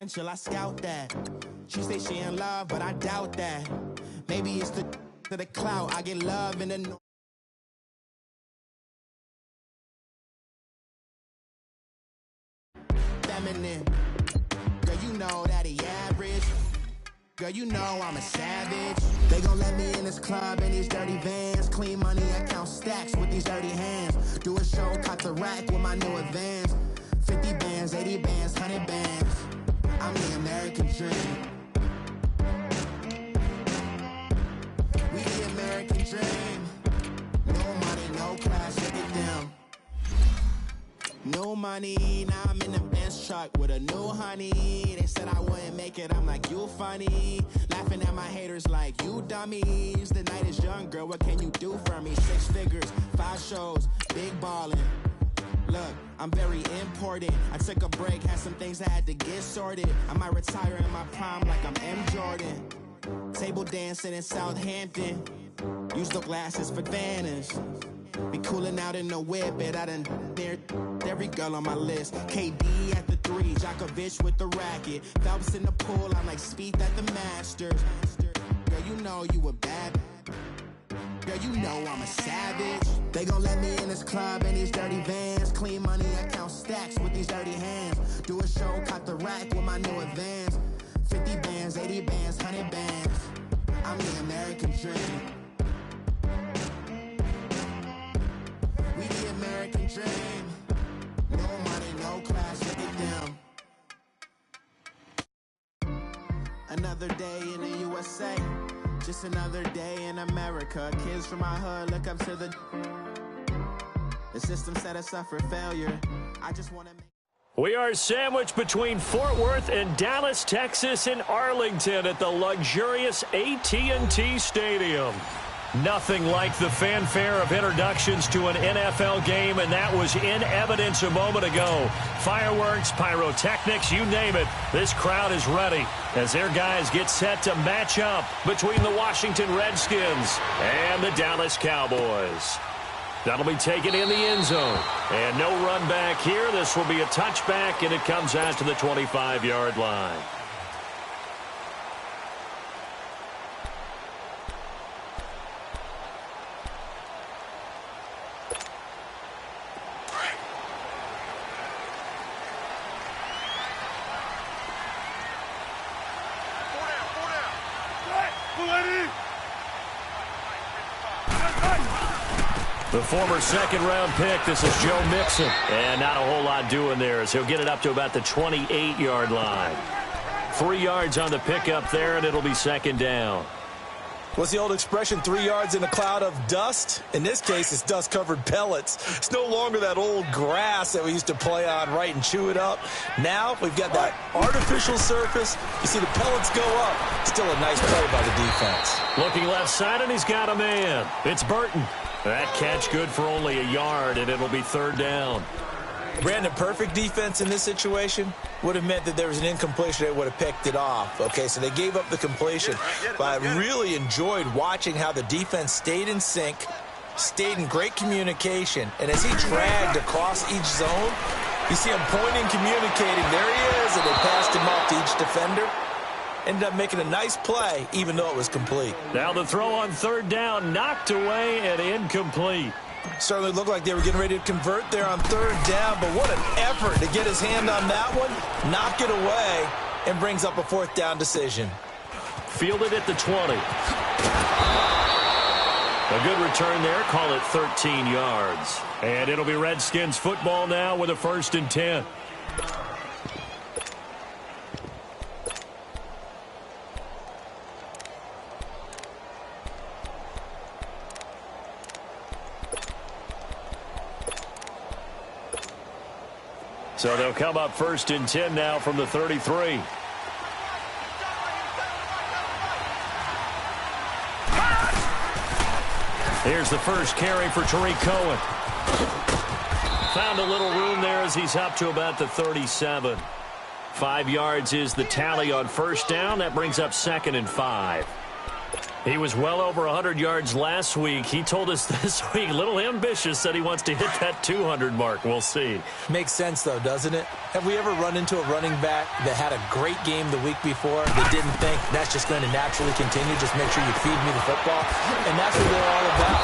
Until I scout that. She say she in love, but I doubt that. Maybe it's to the clout. I get love in the feminine. Girl, you know that he average. Girl, you know I'm a savage. They gon' let me in this club in these dirty vans. Clean money, I count stacks with these dirty hands. Do a show, cut the rack with my new advance. 50 bands, 80 bands, 100 bands. I'm the American dream. We the American dream. No money, no class, look at them. No money, now I'm in the Benz truck with a new honey. They said I wouldn't make it, I'm like, you funny. Laughing at my haters like, you dummies. The night is young, girl, what can you do for me? 6 figures, 5 shows, big ballin'. Look, I'm very important. I took a break, had some things I had to get sorted. I might retire in my prime like I'm M. Jordan. Table dancing in Southampton. Use the glasses for Vanish. Be cooling out in the whip, but I done near every girl on my list. KD at the 3, Djokovic with the racket. Phelps in the pool, I'm like Spieth at the Masters. Girl, you know you a bad. Girl, you know I'm a savage. They gon' let me in this club in these dirty vans. Clean money, I count stacks with these dirty hands. Do a show, cut the rack with my new advance. 50 bands, 80 bands, 100 bands. I'm the American dream. We the American dream. No money, no class, look at them. Another day in the USA. Just another day in America. Kids from my hood look up to the system set us up for failure. I just want to make. We are sandwiched between Fort Worth and Dallas, Texas, and Arlington at the luxurious AT&T Stadium. Nothing like the fanfare of introductions to an NFL game, and that was in evidence a moment ago. Fireworks, pyrotechnics, you name it. This crowd is ready as their guys get set to match up between the Washington Redskins and the Dallas Cowboys. That'll be taken in the end zone. And no run back here. This will be a touchback, and it comes out to the 25-yard line. The former second-round pick, this is Joe Mixon. And not a whole lot doing there as he'll get it up to about the 28-yard line. 3 yards on the pickup there, and it'll be second down. What's the old expression, 3 yards in a cloud of dust? In this case, it's dust-covered pellets. It's no longer that old grass that we used to play on, right, and chew it up. Now we've got that artificial surface. You see the pellets go up. Still a nice play by the defense. Looking left side, and he's got a man. It's Burton. That catch good for only a yard, and it'll be third down. Brandon, perfect defense in this situation would have meant that there was an incompletion. They would have picked it off. Okay, so they gave up the completion. But I really enjoyed watching how the defense stayed in sync, stayed in great communication. And as he dragged across each zone, you see him pointing, communicating. There he is, and they passed him off to each defender. Ended up making a nice play, even though it was complete. Now the throw on third down, knocked away and incomplete. Certainly looked like they were getting ready to convert there on third down, but what an effort to get his hand on that one, knock it away, and brings up a fourth down decision. Fielded at the 20. A good return there, call it 13 yards. And it'll be Redskins football now with a 1st and 10. So they'll come up 1st and 10 now from the 33. Here's the first carry for Tariq Cohen. Found a little room there as he's up to about the 37. 5 yards is the tally on first down. That brings up 2nd and 5. He was well over 100 yards last week. He told us this week, a little ambitious, said he wants to hit that 200 mark. We'll see. Makes sense, though, doesn't it? Have we ever run into a running back that had a great game the week before that didn't think that's just going to naturally continue? Just make sure you feed me the football. And that's what they're all about.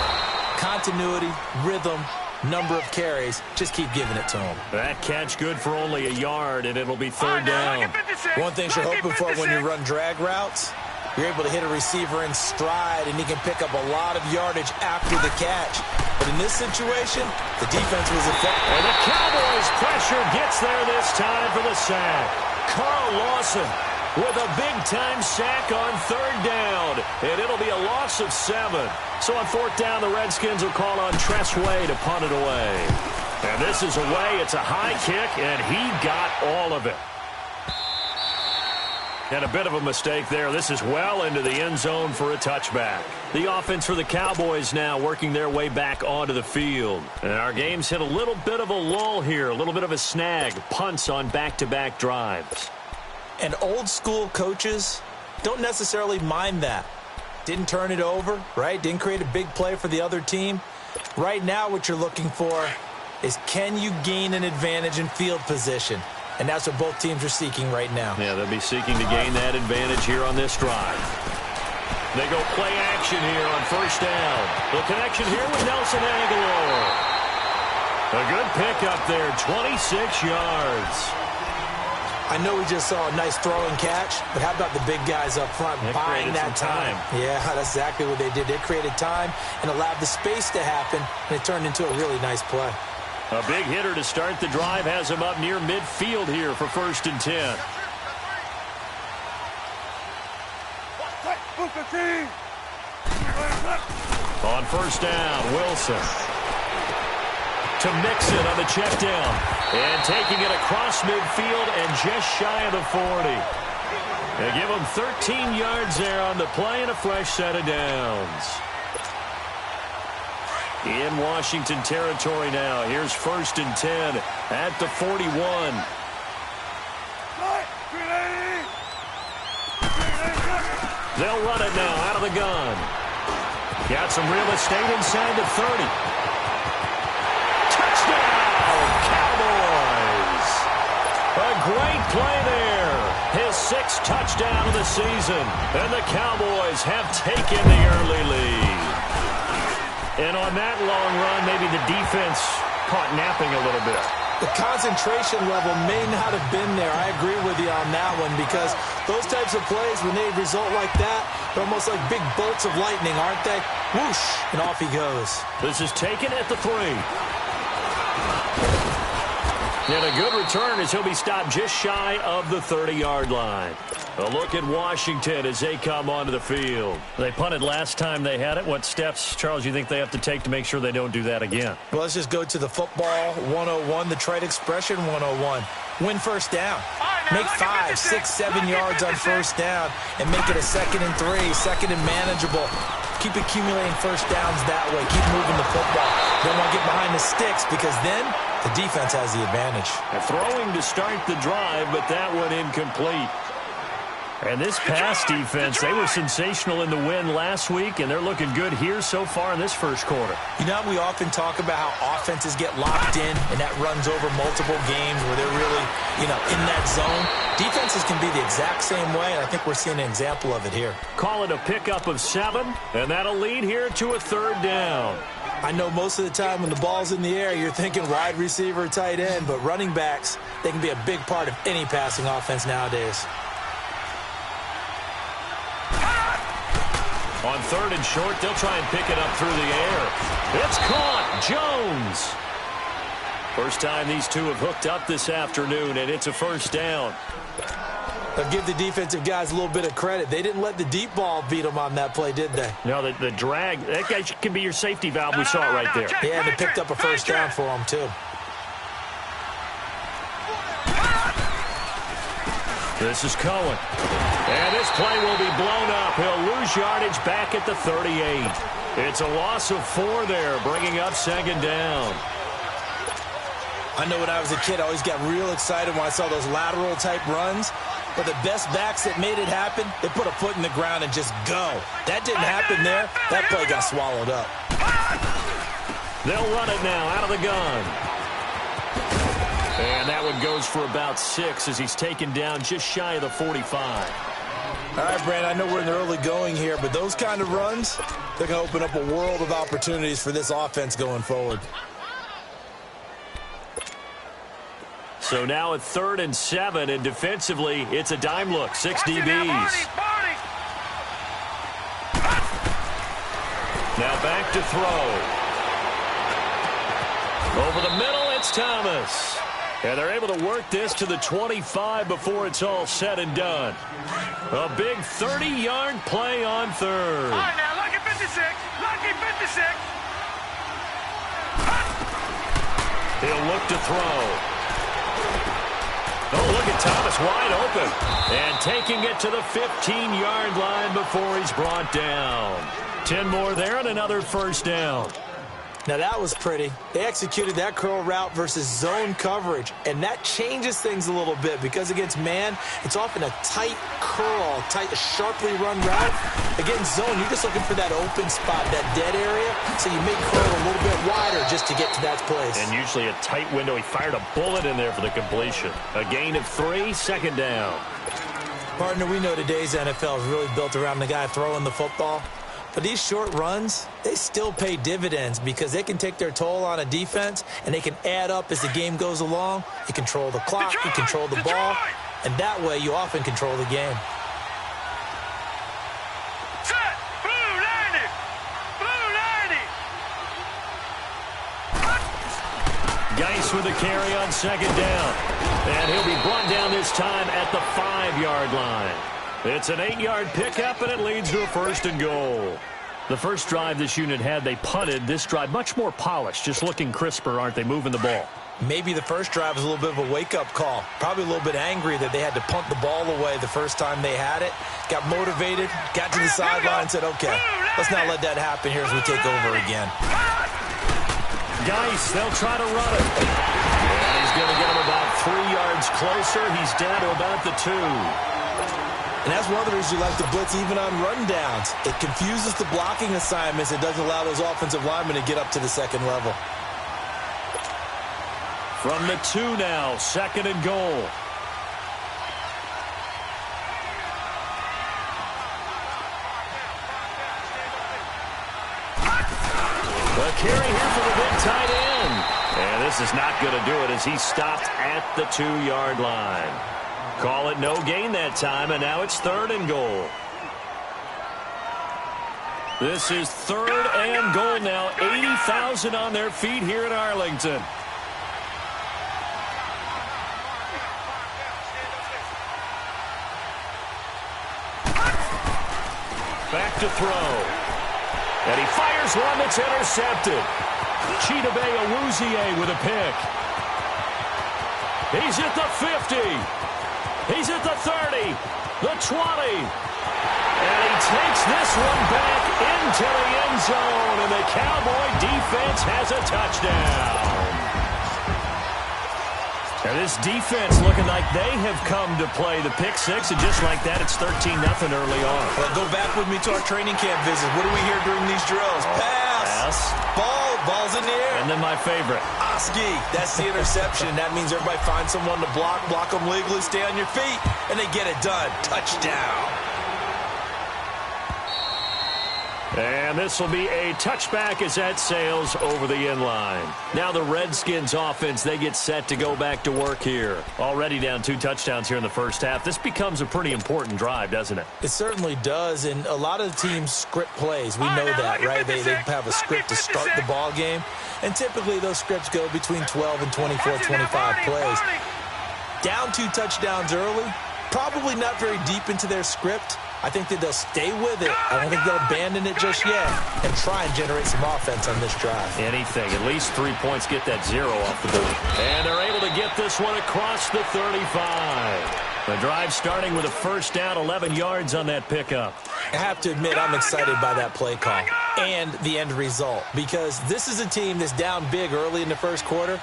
Continuity, rhythm, number of carries. Just keep giving it to him. That catch good for only a yard, and it'll be third down. One thing you're hoping for when you run drag routes, you're able to hit a receiver in stride, and he can pick up a lot of yardage after the catch. But in this situation, the defense was effective. And the Cowboys' pressure gets there this time for the sack. Carl Lawson with a big-time sack on third down, and it'll be a loss of 7. So on fourth down, the Redskins will call on Tress Way to punt it away. And this is away. It's a high kick, and he got all of it. And a bit of a mistake there. This is well into the end zone for a touchback. The offense for the Cowboys now working their way back onto the field. And our game's hit a little bit of a lull here, a little bit of a snag. Punts on back-to-back drives. And old-school coaches don't necessarily mind that. Didn't turn it over, right? Didn't create a big play for the other team. Right now what you're looking for is, can you gain an advantage in field position? And that's what both teams are seeking right now. Yeah, they'll be seeking to gain that advantage here on this drive. They go play action here on first down. The connection here with Nelson Agholor. A good pickup there, 26 yards. I know we just saw a nice throwing catch, but how about the big guys up front buying that time? Yeah, that's exactly what they did. They created time and allowed the space to happen, and it turned into a really nice play. A big hitter to start the drive has him up near midfield here for 1st and 10. On first down, Wilson. To Mixon on the check down. And taking it across midfield and just shy of the 40. They give him 13 yards there on the play and a fresh set of downs. In Washington territory now. Here's 1st and 10 at the 41. They'll run it now out of the gun. Got some real estate inside the 30. Touchdown, Cowboys! A great play there. His 6th touchdown of the season. And the Cowboys have taken the early lead. And on that long run, maybe the defense caught napping a little bit. The concentration level may not have been there. I agree with you on that one, because those types of plays, when they result like that, they're almost like big bolts of lightning, aren't they? Whoosh, and off he goes. This is taken at the 3. And a good return as he'll be stopped just shy of the 30-yard line. A look at Washington as they come onto the field. They punted last time they had it. What steps, Charles, you think they have to take to make sure they don't do that again? Well, let's just go to the football 101, the trite expression 101. Win first down. Make 5, 6, 7 yards on first down and make it a 2nd and 3, 2nd and manageable. Keep accumulating first downs that way. Keep moving the football. Don't want to get behind the sticks, because then the defense has the advantage. Throwing to start the drive, but that one incomplete. And this pass defense, they were sensational in the win last week, and they're looking good here so far in this first quarter. You know, we often talk about how offenses get locked in, and that runs over multiple games where they're really, in that zone. Defenses can be the exact same way, and I think we're seeing an example of it here. Call it a pickup of 7, and that'll lead here to a 3rd down. I know most of the time when the ball's in the air, you're thinking wide receiver, tight end, but running backs, they can be a big part of any passing offense nowadays. On 3rd and short, they'll try and pick it up through the air. It's caught. Jones. First time these two have hooked up this afternoon, and it's a first down. They'll give the defensive guys a little bit of credit. They didn't let the deep ball beat them on that play, did they? No, the drag, that guy can be your safety valve. We saw it right there. Yeah, they picked up a first down for them, too. This is Cohen. And this play will be blown up. He'll lose yardage back at the 38. It's a loss of 4 there, bringing up 2nd down. I know when I was a kid, I always got real excited when I saw those lateral-type runs. But the best backs that made it happen, they put a foot in the ground and just go. That didn't happen there. That play got swallowed up. They'll run it now out of the gun. And that one goes for about 6 as he's taken down just shy of the 45. All right, Brandon, I know we're in the early going here, but those kind of runs, they're going to open up a world of opportunities for this offense going forward. So now at 3rd and 7, and defensively, it's a dime look. 6 DBs. Now back to throw. Over the middle, it's Thomas. And they're able to work this to the 25 before it's all said and done. A big 30-yard play on 3rd. All right, now, lucky 56. Lucky 56. He'll look to throw. Oh, look at Thomas wide open. And taking it to the 15-yard line before he's brought down. 10 more there and another first down. Now, that was pretty. They executed that curl route versus zone coverage, and that changes things a little bit because against man, it's often a tight curl, sharply run route. Against zone, you're just looking for that open spot, that dead area, so you make curl a little bit wider just to get to that place. And usually a tight window. He fired a bullet in there for the completion. A gain of 3, second down. Partner, we know today's NFL is really built around the guy throwing the football. But these short runs, they still pay dividends because they can take their toll on a defense and they can add up as the game goes along. You control the clock, you control the ball, and that way you often control the game. Set! Blue 90! Blue 90! Geis with a carry on second down. And he'll be brought down this time at the 5-yard line. It's an 8-yard pickup, and it leads to a 1st and goal. The first drive this unit had, they punted. This drive, much more polished, just looking crisper, aren't they, moving the ball? Maybe the first drive was a little bit of a wake-up call. Probably a little bit angry that they had to punt the ball away the first time they had it. Got motivated, got to the sideline, said, okay, let's not let that happen here as we take over again. Geis, they'll try to run it. And he's going to get him about 3 yards closer. He's down to about the 2. And that's one of the reasons you like to blitz even on rundowns. It confuses the blocking assignments. It doesn't allow those offensive linemen to get up to the second level. From the 2 now, 2nd and goal. A carry here for the big tight end. And this is not going to do it as he stopped at the 2-yard line. Call it no gain that time, and now it's 3rd and goal. This is 3rd and goal now. 80,000 on their feet here in Arlington. Back to throw. And he fires one that's intercepted. Chidobe Awuzie with a pick. He's at the 50. He's at the 30, the 20, and he takes this one back into the end zone, and the Cowboy defense has a touchdown. And this defense looking like they have come to play the pick 6, and just like that, it's 13-0 early on. Well, go back with me to our training camp visit. What do we hear during these drills? Pass. Ball's in the air. And then my favorite. Oski, that's the interception. That means everybody finds someone to block them legally, stay on your feet, and they get it done. Touchdown. And this will be a touchback as that sails over the end line. Now the Redskins offense, they get set to go back to work here. Already down 2 touchdowns here in the first half. This becomes a pretty important drive, doesn't it? It certainly does, and a lot of the teams script plays. We know that, right? They have a script to start the ball game, and typically those scripts go between 12 and 24, 25 plays. Down 2 touchdowns early, probably not very deep into their script. I think that they'll stay with it. I don't think they'll abandon it just yet and try and generate some offense on this drive. Anything. At least 3 points, get that 0 off the board. And they're able to get this one across the 35. The drive starting with a first down, 11 yards on that pickup. I have to admit, I'm excited by that play call and the end result because this is a team that's down big early in the first quarter,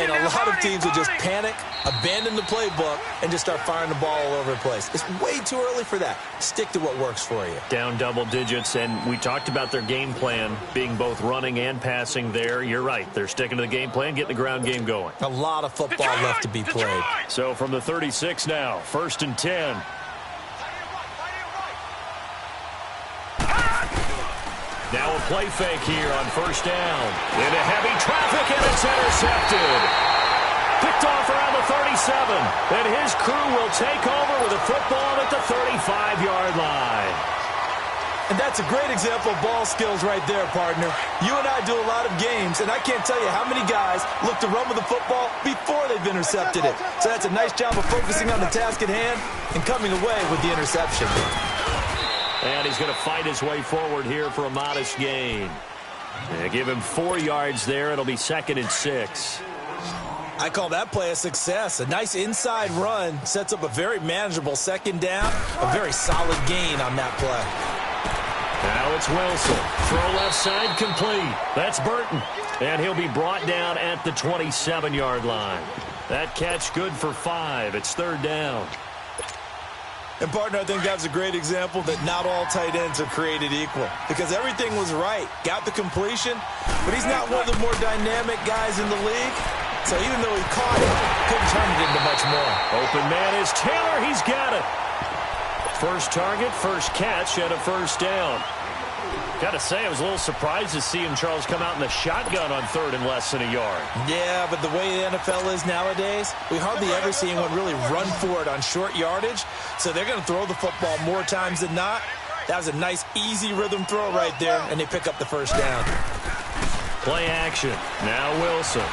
And a lot of teams will just panic, abandon the playbook, and just start firing the ball all over the place. It's way too early for that. Stick to what works for you. Down double digits, and we talked about their game plan being both running and passing there. You're right. They're sticking to the game plan, getting the ground game going. A lot of football left to be played. So from the 36 now, 1st and 10. Now a play fake here on 1st down. Into heavy traffic, and it's intercepted. Picked off around the 37. And his crew will take over with a football at the 35-yard line. And that's a great example of ball skills right there, partner. You and I do a lot of games, and I can't tell you how many guys look to run with the football before they've intercepted it. So that's a nice job of focusing on the task at hand and coming away with the interception. And he's going to fight his way forward here for a modest gain. They give him 4 yards there. It'll be 2nd and 6. I call that play a success. A nice inside run sets up a very manageable 2nd down. A very solid gain on that play. Now it's Wilson. Throw left side complete. That's Burton. And he'll be brought down at the 27-yard line. That catch good for 5. It's 3rd down. And, partner, I think that's a great example that not all tight ends are created equal. Because everything was right. Got the completion, but he's not one of the more dynamic guys in the league. So even though he caught it, couldn't turn it into much more. Open man is Taylor. He's got it. First target, first catch, and a 1st down. Got to say, I was a little surprised to see him, Charles, come out in the shotgun on 3rd and less than a yard. Yeah, but the way the NFL is nowadays, we hardly ever see anyone really run for it on short yardage. So they're going to throw the football more times than not. That was a nice, easy rhythm throw right there, and they pick up the 1st down. Play action. Now Wilson.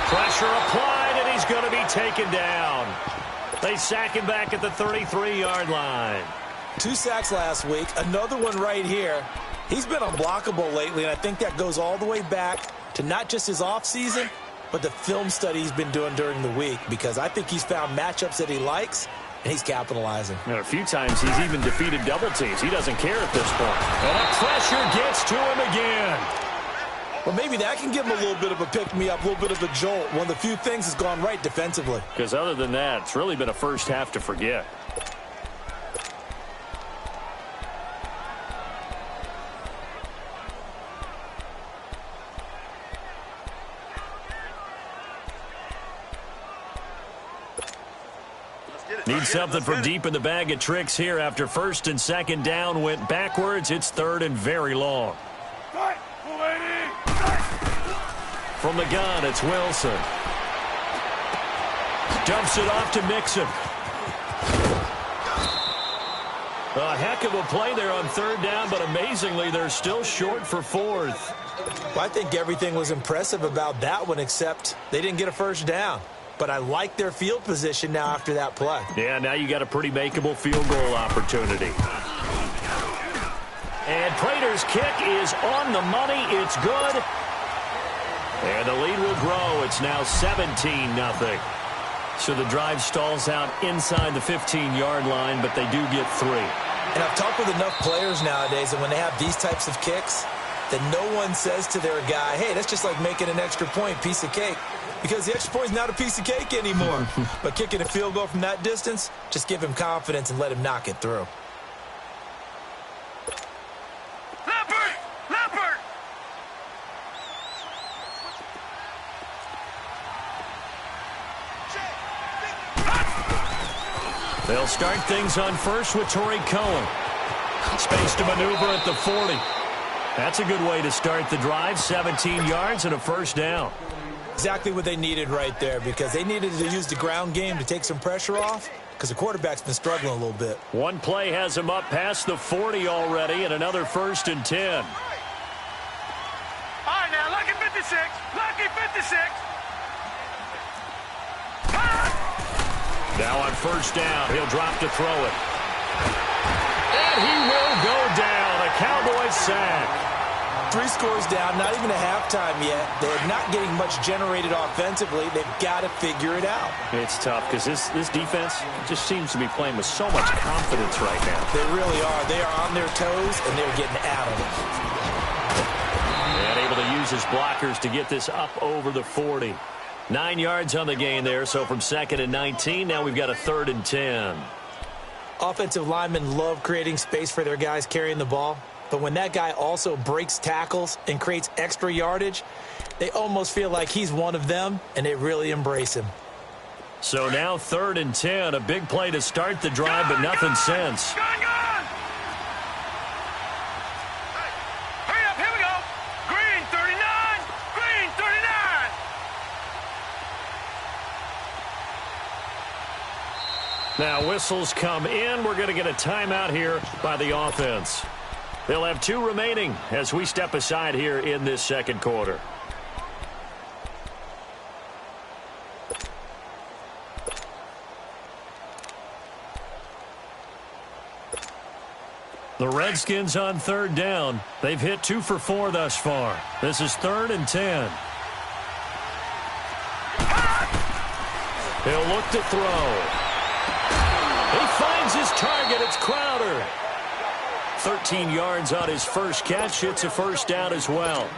Pressure applied, and he's going to be taken down. They sack him back at the 33-yard line. 2 sacks last week, another one right here. He's been unblockable lately, and I think that goes all the way back to not just his offseason, but the film study he's been doing during the week, because I think he's found matchups that he likes, and he's capitalizing. And a few times he's even defeated double teams. He doesn't care at this point. And that pressure gets to him again. Well, maybe that can give him a little bit of a pick-me-up, a little bit of a jolt. One of the few things has gone right defensively. Because other than that, it's really been a first half to forget. Need something from deep in the bag of tricks here after 1st and 2nd down went backwards. It's 3rd and very long. From the gun, it's Wilson. Dumps it off to Mixon. A heck of a play there on 3rd down, but amazingly, they're still short for 4th. Well, I think everything was impressive about that one, except they didn't get a 1st down. But I like their field position now after that play. Yeah, now you got a pretty makeable field goal opportunity. And Prater's kick is on the money. It's good. And the lead will grow. It's now 17-0. So the drive stalls out inside the 15-yard line, but they do get 3. And I've talked with enough players nowadays that when they have these types of kicks, that no one says to their guy, hey, that's just like making an extra point, piece of cake. Because the extra point is not a piece of cake anymore. But kicking a field goal from that distance, just give him confidence and let him knock it through. Leopard! They'll start things on first with Torrey Cohen. Space to maneuver at the 40. That's a good way to start the drive. 17 yards and a 1st down. Exactly what they needed right there, because they needed to use the ground game to take some pressure off, because the quarterback's been struggling a little bit. One play has him up past the 40 already, and another 1st and 10. All right, now, lucky 56. Lucky 56. Now on 1st down, he'll drop to throw it. And he will go down. A Cowboys sack. 3 scores down, not even a halftime yet. They're not getting much generated offensively. They've got to figure it out. It's tough because this defense just seems to be playing with so much confidence right now. They really are. They are on their toes, and they're getting at them. And able to use covers his blockers to get this up over the 40. 9 yards on the gain there, so from 2nd and 19, now we've got a 3rd and 10. Offensive linemen love creating space for their guys carrying the ball, but when that guy also breaks tackles and creates extra yardage, they almost feel like he's one of them, and they really embrace him. So now 3rd and 10, a big play to start the drive, but nothing since. Gone! Hurry up, here we go. Green 39, green 39. Now whistles come in. We're going to get a timeout here by the offense. They'll have 2 remaining as we step aside here in this second quarter. The Redskins on 3rd down. They've hit 2 for 4 thus far. This is 3rd and 10. He'll look to throw. He finds his target. It's Crowder. 13 yards on his first catch. It's a first down as well.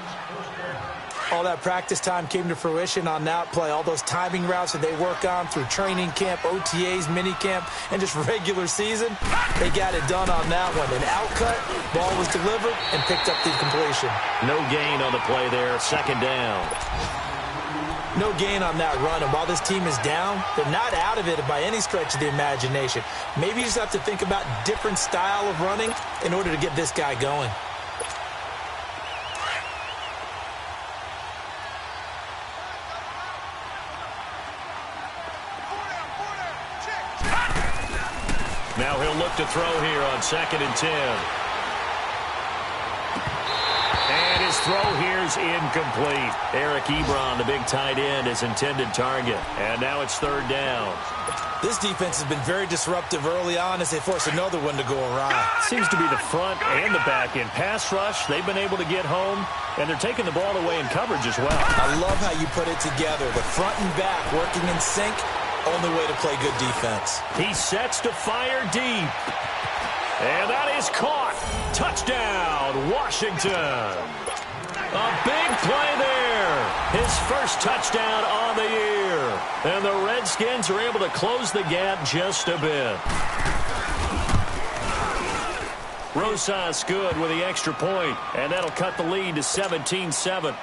All that practice time came to fruition on that play. All those timing routes that they work on through training camp, OTAs, minicamp, and just regular season, they got it done on that one. An outcut, ball was delivered, and picked up the completion. No gain on the play there. 2nd down. No gain on that run, and while this team is down, they're not out of it by any stretch of the imagination. Maybe you just have to think about different style of running in order to get this guy going. Now he'll look to throw here on 2nd and 10. And his throw here's incomplete. Eric Ebron, the big tight end, his intended target. And now it's 3rd down. This defense has been very disruptive early on as they force another one to go awry. Seems to be the front and the back end. Pass rush, they've been able to get home, and they're taking the ball away in coverage as well. I love how you put it together. The front and back working in sync. Only way to play good defense. He sets to fire deep. And that is caught. Touchdown, Washington. A big play there. His first touchdown on the year. And the Redskins are able to close the gap just a bit. Rosas good with the extra point, and that'll cut the lead to 17-7.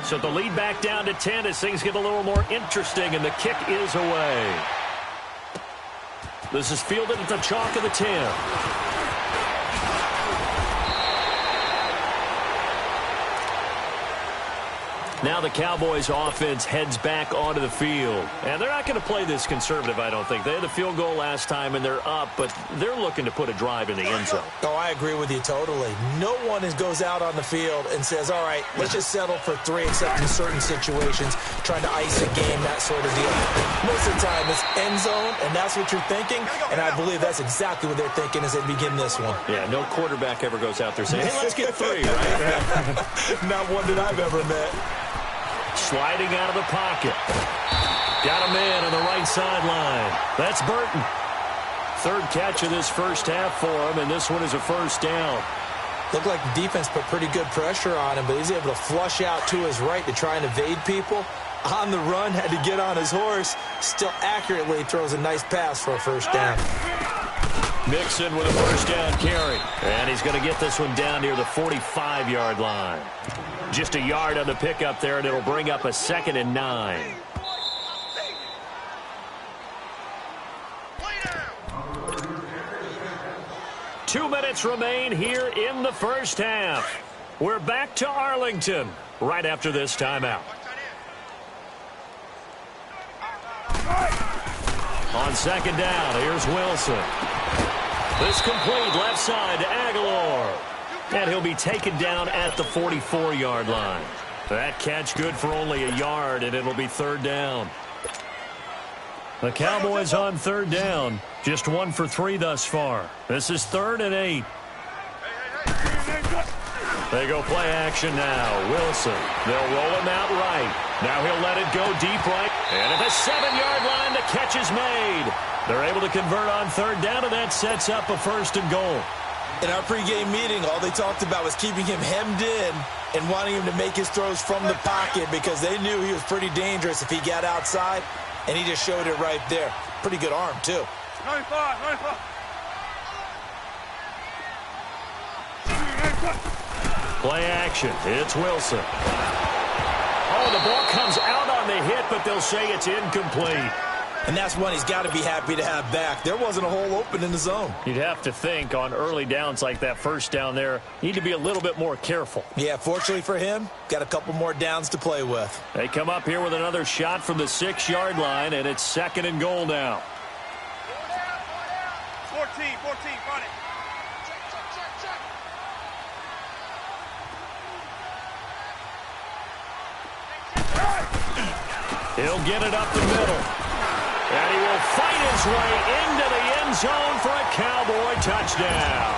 So the lead back down to 10 as things get a little more interesting, and the kick is away. This is fielded at the chalk of the 10. Now the Cowboys offense heads back onto the field. And they're not going to play this conservative, I don't think. They had the field goal last time, and they're up, but they're looking to put a drive in the end zone. Oh, I agree with you totally. No one goes out on the field and says, all right, let's just settle for 3, except in certain situations, trying to ice a game, that sort of deal. Most of the time, it's end zone, and that's what you're thinking, and I believe that's exactly what they're thinking as they begin this one. Yeah, no quarterback ever goes out there saying, hey, let's get 3, right? Not one that I've ever met. Sliding out of the pocket. Got a man on the right sideline. That's Burton. 3rd catch of this first half for him, and this one is a first down. Looked like the defense put pretty good pressure on him, but he's able to flush out to his right to try and evade people. On the run, had to get on his horse. Still accurately throws a nice pass for a first down. Mixon with a first down carry. And he's going to get this one down near the 45-yard line. Just a yard on the pickup there, and it'll bring up a 2nd and 9. Two minutes remain here in the first half. We're back to Arlington right after this timeout. On 2nd down, here's Wilson. This complete left side to Aguilar. And he'll be taken down at the 44-yard line. That catch good for only a yard, and it'll be 3rd down. The Cowboys on 3rd down. Just 1 for 3 thus far. This is 3rd and 8. They go play action now. Wilson. They'll roll him out right. Now he'll let it go deep right. And at the 7-yard line, the catch is made. They're able to convert on 3rd down, and that sets up a 1st and goal. In our pregame meeting, all they talked about was keeping him hemmed in and wanting him to make his throws from the pocket because they knew he was pretty dangerous if he got outside, and he just showed it right there. Pretty good arm, too. 95, 95. Play action. It's Wilson. Oh, the ball comes out on the hit, but they'll say it's incomplete. And that's one he's got to be happy to have back. There wasn't a hole open in the zone. You'd have to think on early downs like that first down there, need to be a little bit more careful. Yeah, fortunately for him, got a couple more downs to play with. They come up here with another shot from the 6-yard line, and it's 2nd and goal now. 14, run it. He'll get it up the middle. And he will fight his way into the end zone for a Cowboy touchdown.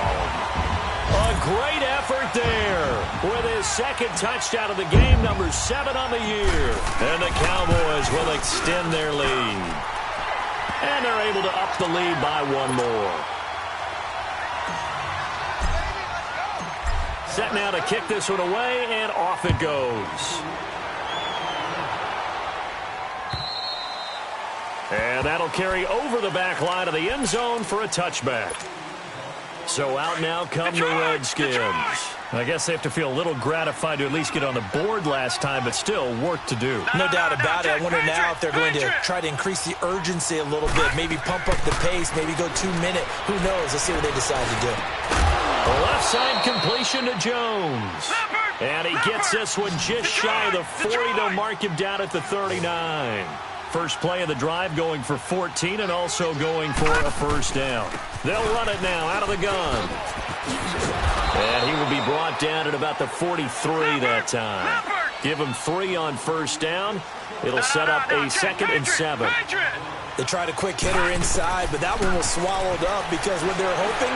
A great effort there with his 2nd touchdown of the game, number 7 on the year. And the Cowboys will extend their lead. And they're able to up the lead by 1 more. Set now to kick this one away, and off it goes. And that'll carry over the back line of the end zone for a touchback. So out now come the Redskins. I guess they have to feel a little gratified to at least get on the board last time, but still work to do. No doubt about it. I wonder now if they're going to try to increase the urgency a little bit, maybe pump up the pace, maybe go 2-minute. Who knows? Let's see what they decide to do. Left side completion to Jones. And he gets this one just shy of the 40. They'll mark him down at the 39. First play of the drive going for 14 and also going for a first down. They'll run it now out of the gun. And he will be brought down at about the 43 that time. Give him 3 on first down. It'll set up a 2nd and 7. They tried a quick hitter inside, but that one was swallowed up because what they're hoping,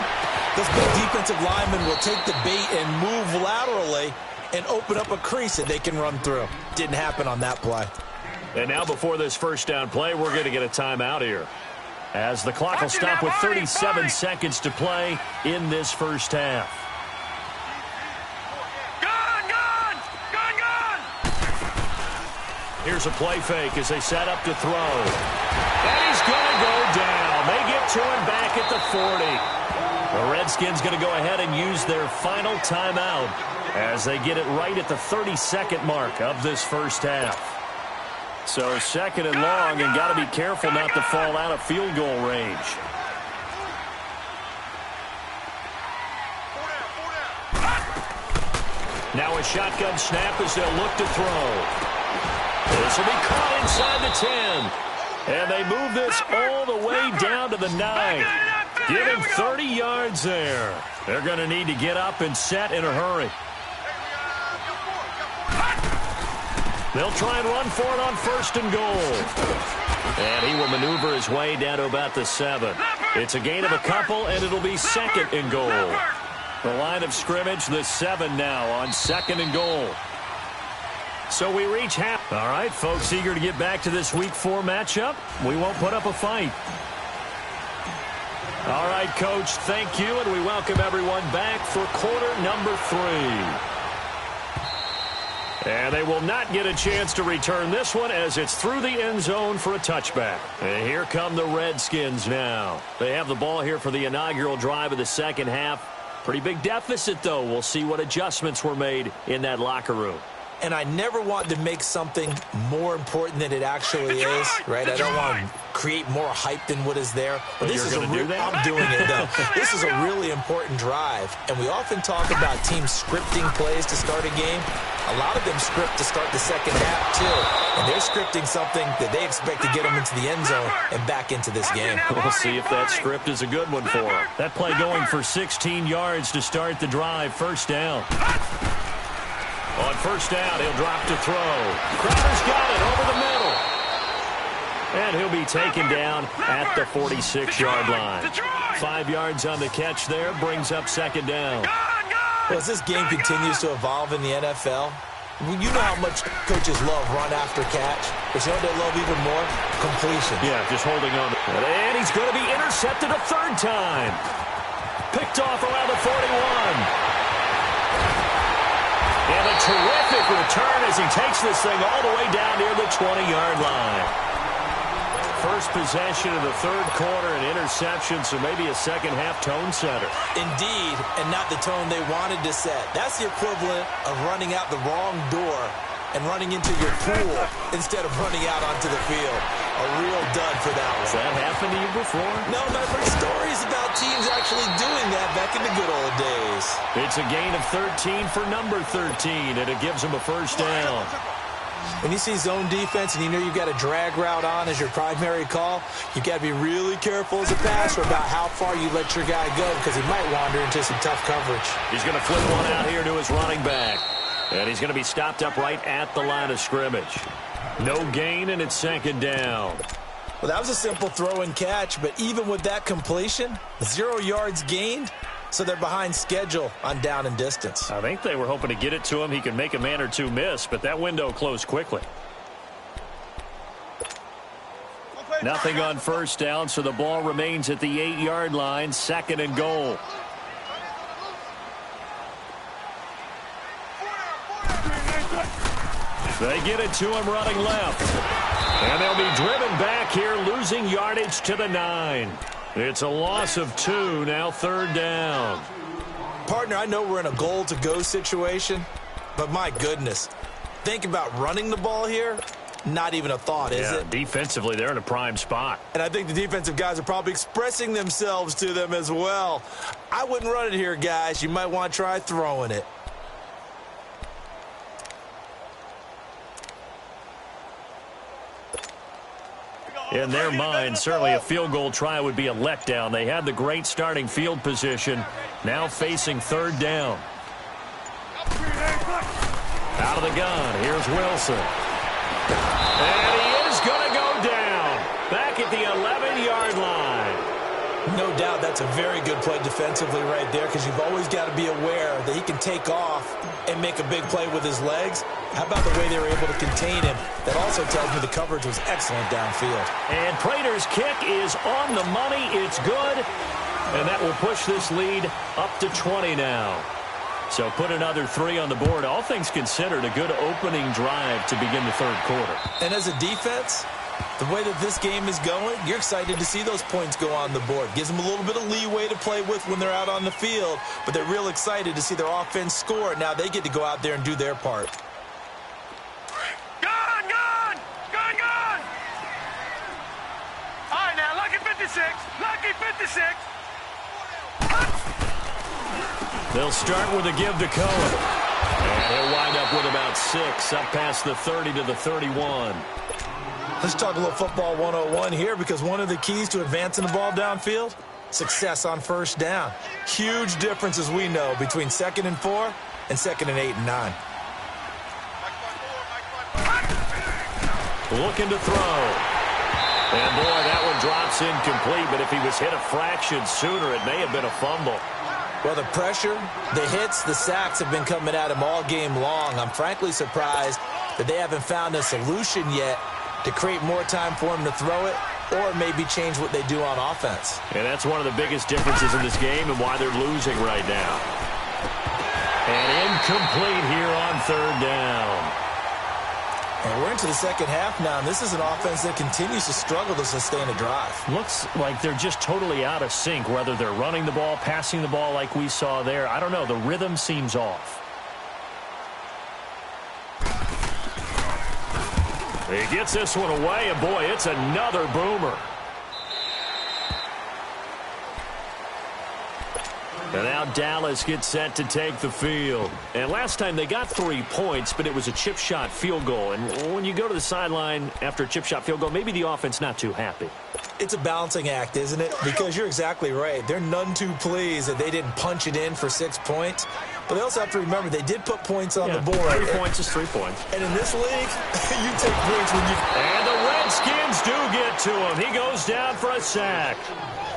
those big defensive linemen will take the bait and move laterally and open up a crease that they can run through. Didn't happen on that play. And now before this first down play, we're going to get a timeout here, as the clock will stop with 37 seconds to play in this first half. Gun! Here's a play fake as they set up to throw. And he's going to go down. They get to him back at the 40. The Redskins going to go ahead and use their final timeout as they get it right at the 32nd mark of this first half. So 2nd and long, and got to be careful not to fall out of field goal range. Now a shotgun snap as they'll look to throw. This will be caught inside the 10. And they move this all the way down to the 9. Give him 30 yards there. They're going to need to get up and set in a hurry. They'll try and run for it on 1st and goal. And he will maneuver his way down to about the 7. It's a gain of a couple, and it'll be 2nd and goal. The line of scrimmage, the 7 now on 2nd and goal. So we reach half. All right, folks, eager to get back to this Week 4 matchup. We won't put up a fight. All right, Coach, thank you, and we welcome everyone back for quarter number 3. And they will not get a chance to return this one as it's through the end zone for a touchback. And here come the Redskins now. They have the ball here for the inaugural drive of the second half. Pretty big deficit, though. We'll see what adjustments were made in that locker room. And I never want to make something more important than it actually is, right? I don't want to create more hype than what is there. But this is I'm doing it, though. This is a really important drive. And we often talk about teams scripting plays to start a game. A lot of them script to start the second half, too. And they're scripting something that they expect to get them into the end zone and back into this game. We'll see if that script is a good one for them. That play going for 16 yards to start the drive. First down. On first down, he'll drop to throw. Crowder's got it over the middle. And he'll be taken down at the 46-yard line. 5 yards on the catch there, brings up second down. Well, as this game continues to evolve in the NFL, you know how much coaches love run after catch, but you know what they love even more? Completion. Yeah, just holding on. And he's going to be intercepted a third time. Picked off around the 41. And a terrific return as he takes this thing all the way down near the 20-yard line. First possession of the third quarter, an interception, so maybe a second-half tone setter. Indeed, and not the tone they wanted to set. That's the equivalent of running out the wrong door and running into your pool instead of running out onto the field. A real dud for that one. Has that happened to you before? No, but I've heard stories about teams actually doing that back in the good old days. It's a gain of 13 for number 13, and it gives them a first down. When you see zone defense and you know you've got a drag route on as your primary call, you've got to be really careful as a passer about how far you let your guy go because he might wander into some tough coverage. He's going to flip one out here to his running back. And he's going to be stopped up right at the line of scrimmage. No gain, and it's second down. Well, that was a simple throw and catch, but even with that completion, 0 yards gained, so they're behind schedule on down and distance. I think they were hoping to get it to him. He could make a man or two miss, but that window closed quickly. Nothing on first down, so the ball remains at the 8-yard line, second and goal. They get it to him running left. And they'll be driven back here, losing yardage to the 9. It's a loss of 2, now third down. Partner, I know we're in a goal-to-go situation, but my goodness, think about running the ball here. Not even a thought, is it? Defensively, they're in a prime spot. And I think the defensive guys are probably expressing themselves to them as well. I wouldn't run it here, guys. You might want to try throwing it. In their mind, certainly a field goal try would be a letdown. They had the great starting field position, now facing third down. Out of the gun, here's Wilson. And he is going to go down, back at the 11-yard line. No doubt that's a very good play defensively right there because you've always got to be aware that he can take off and make a big play with his legs. How about the way they were able to contain him? That also tells me the coverage was excellent downfield. And Prater's kick is on the money. It's good. And that will push this lead up to 20 now. So put another 3 on the board. All things considered, a good opening drive to begin the third quarter. And as a defense, the way that this game is going, you're excited to see those points go on the board. Gives them a little bit of leeway to play with when they're out on the field, but they're real excited to see their offense score. Now they get to go out there and do their part. Gun! All right, now, lucky 56. Lucky 56. They'll start with a give to Cohen. And he'll wind up with about 6, up past the 30 to the 31. Let's talk a little football 101 here because one of the keys to advancing the ball downfield, success on first down. Huge difference, as we know, between 2nd and 4 and 2nd and 8 and 9. Looking to throw. And, boy, that one drops incomplete, but if he was hit a fraction sooner, it may have been a fumble. Well, the pressure, the hits, the sacks have been coming at him all game long. I'm frankly surprised that they haven't found a solution yet to create more time for him to throw it or maybe change what they do on offense. And that's one of the biggest differences in this game and why they're losing right now. And incomplete here on third down. And we're into the second half now, and this is an offense that continues to struggle to sustain a drive. Looks like they're just totally out of sync, whether they're running the ball, passing the ball like we saw there. I don't know. The rhythm seems off. He gets this one away, and, boy, it's another boomer. And now Dallas gets set to take the field. And last time they got 3 points, but it was a chip shot field goal. And when you go to the sideline after a chip shot field goal, maybe the offense not too happy. It's a balancing act, isn't it? Because you're exactly right. They're none too pleased that they didn't punch it in for 6 points. But they also have to remember they did put points on the board. 3 points is 3 points. And in this league, you take points when you... And the Redskins do get to him. He goes down for a sack.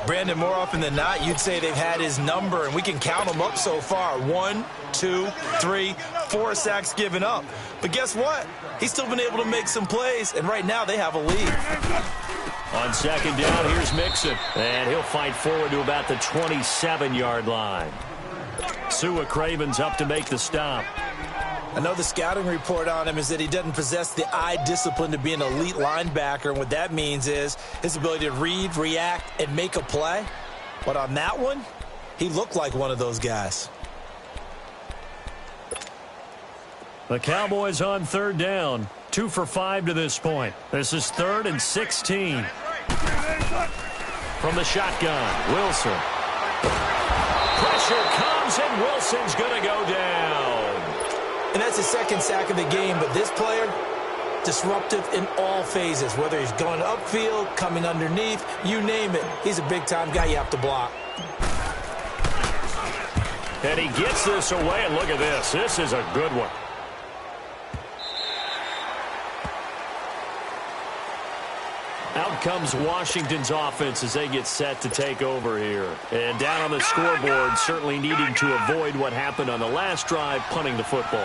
Brandon, more often than not, you'd say they've had his number, and we can count them up so far. 1, 2, 3, 4 sacks given up. But guess what? He's still been able to make some plays, and right now they have a lead. On second down, here's Mixon. And he'll fight forward to about the 27-yard line. Sua Craven's up to make the stop. I know the scouting report on him is that he doesn't possess the eye discipline to be an elite linebacker. And what that means is his ability to read, react, and make a play. But on that one, he looked like one of those guys. The Cowboys on third down. 2 for 5 to this point. This is 3rd and 16. From the shotgun, Wilson. Pressure comes, and Wilson's going to go down. And that's the second sack of the game, but this player, disruptive in all phases, whether he's going upfield, coming underneath, you name it. He's a big-time guy you have to block. And he gets this away, and look at this. This is a good one. Out comes Washington's offense as they get set to take over here. And down on the scoreboard, certainly needing to avoid what happened on the last drive, punting the football.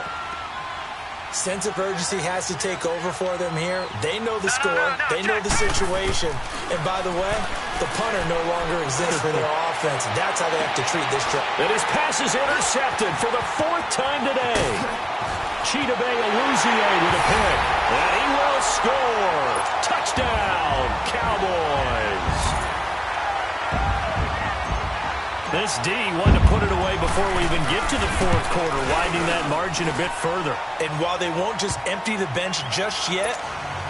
Sense of urgency has to take over for them here. They know the score. They know the situation. And by the way, the punter no longer exists for their offense. That's how they have to treat this drive. And his pass is intercepted for the 4th time today. Chidobe Awuzie with a pick. And he will score. Touchdown, Cowboys. This D wanted to put it away before we even get to the 4th quarter, widening that margin a bit further. And while they won't just empty the bench just yet,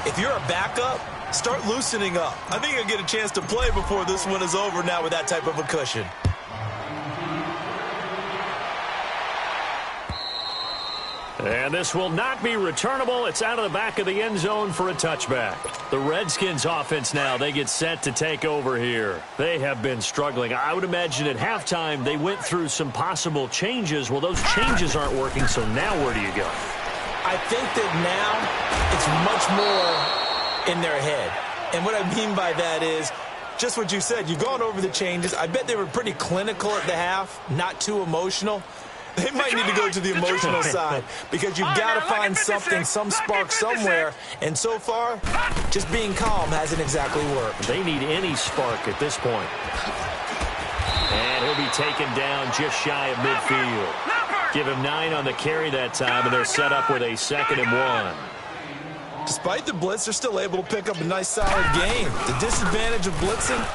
if you're a backup, start loosening up. I think you'll get a chance to play before this one is over now with that type of a cushion. And this will not be returnable. It's out of the back of the end zone for a touchback. The Redskins offense now, they get set to take over here. They have been struggling. I would imagine at halftime they went through some possible changes. Well, those changes aren't working, so now where do you go? I think that now it's much more in their head. And what I mean by that is just what you said. You've gone over the changes. I bet they were pretty clinical at the half, not too emotional. They might need to go to the emotional side because you've got to find something, some spark somewhere. And so far, just being calm hasn't exactly worked. They need any spark at this point. And he'll be taken down just shy of midfield. Give him 9 on the carry that time, and they're set up with a 2nd and 1. Despite the blitz, they're still able to pick up a nice, solid gain. The disadvantage of blitzing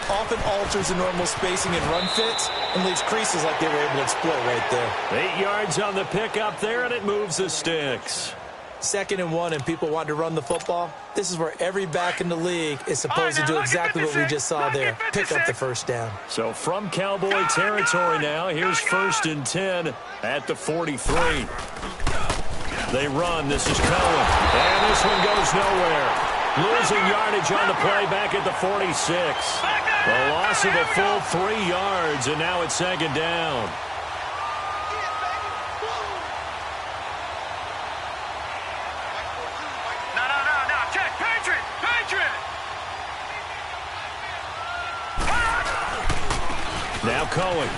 often alters the normal spacing and run fits and leaves creases like they were able to exploit right there. 8 yards on the pickup there, and it moves the sticks. 2nd and 1, and people want to run the football. This is where every back in the league is supposed to do exactly what we just saw there. Pick up the 1st down. So from Cowboy territory now, here's 1st and 10 at the 43. They run. This is Cohen. And this one goes nowhere. Losing yardage on the play back at the 46. The loss of a full 3 yards, and now it's 2nd down. No. Check. Patriot. Now Cohen.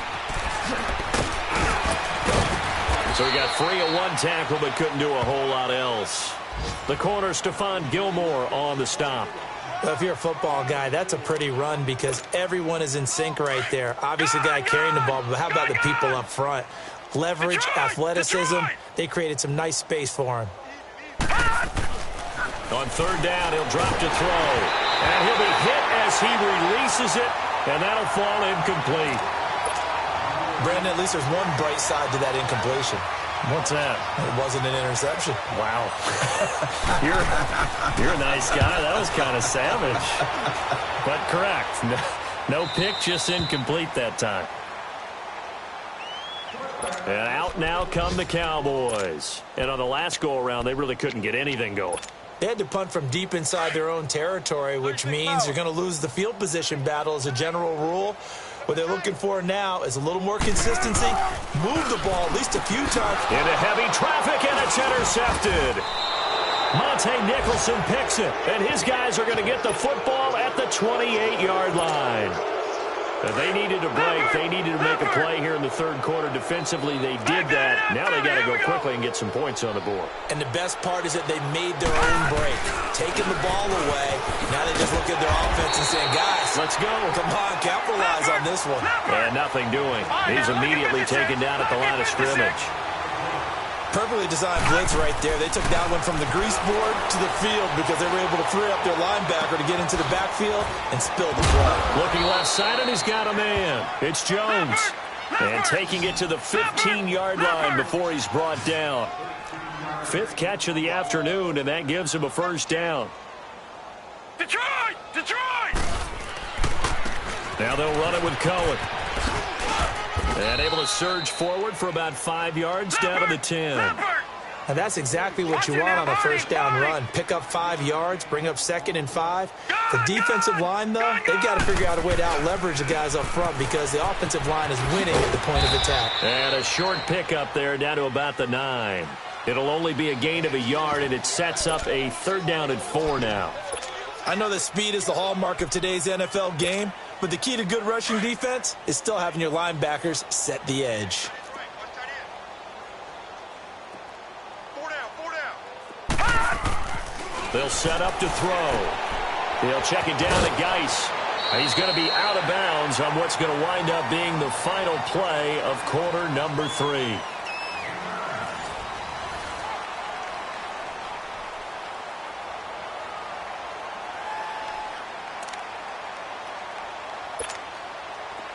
So he got free of 1 tackle, but couldn't do a whole lot else. The corner, Stephon Gilmore on the stop. Well, if you're a football guy, that's a pretty run because everyone is in sync right there. Obviously, the guy carrying the ball, but how about the people up front? Leverage, athleticism, they created some nice space for him. On 3rd down, he'll drop to throw. And he'll be hit as he releases it, and that'll fall incomplete. Brandon, at least there's one bright side to that incompletion. What's that? It wasn't an interception. Wow. You're a nice guy. That was kind of savage. But correct. No pick, just incomplete that time. And out now come the Cowboys. And on the last go-around, they really couldn't get anything going. They had to punt from deep inside their own territory, which means you're going to lose the field position battle as a general rule. What they're looking for now is a little more consistency. Move the ball at least a few times. Into heavy traffic, and it's intercepted. Monte Nicholson picks it, and his guys are going to get the football at the 28-yard line. They needed a break. They needed to make a play here in the third quarter. Defensively, they did that. Now they got to go quickly and get some points on the board. And the best part is that they made their own break. Taking the ball away. Now they just look at their offense and saying, guys, let's go. Come on, capitalize on this one. And nothing doing. He's immediately taken down at the line of scrimmage. Perfectly designed blitz right there. They took that one from the grease board to the field because they were able to free up their linebacker to get into the backfield and spill the play. Looking left side, and he's got a man. It's Jones. And taking it to the 15-yard line before he's brought down. 5th catch of the afternoon, and that gives him a first down. Detroit! Detroit! Now they'll run it with Cohen. And able to surge forward for about 5 yards down to the 10. Now that's exactly what you want on a first down run. Pick up 5 yards, bring up 2nd and 5. The defensive line, though, they've got to figure out a way to out-leverage the guys up front because the offensive line is winning at the point of attack. And a short pickup there down to about the 9. It'll only be a gain of a yard, and it sets up a 3rd down and 4 now. I know that speed is the hallmark of today's NFL game, but the key to good rushing defense is still having your linebackers set the edge. 4 down. They'll set up to throw. They'll check it down to Geis. He's going to be out of bounds on what's going to wind up being the final play of quarter number 3.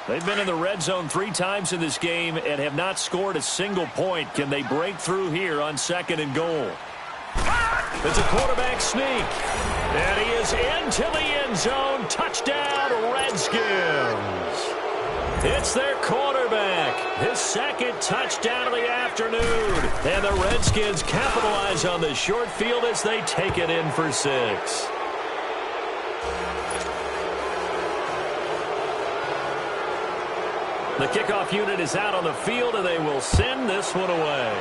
They've been in the red zone 3 times in this game and have not scored a single point. Can they break through here on 2nd and goal? It's a quarterback sneak. And he is into the end zone. Touchdown, Redskins. It's their quarterback. His 2nd touchdown of the afternoon. And the Redskins capitalize on the short field as they take it in for 6. The kickoff unit is out on the field, and they will send this one away.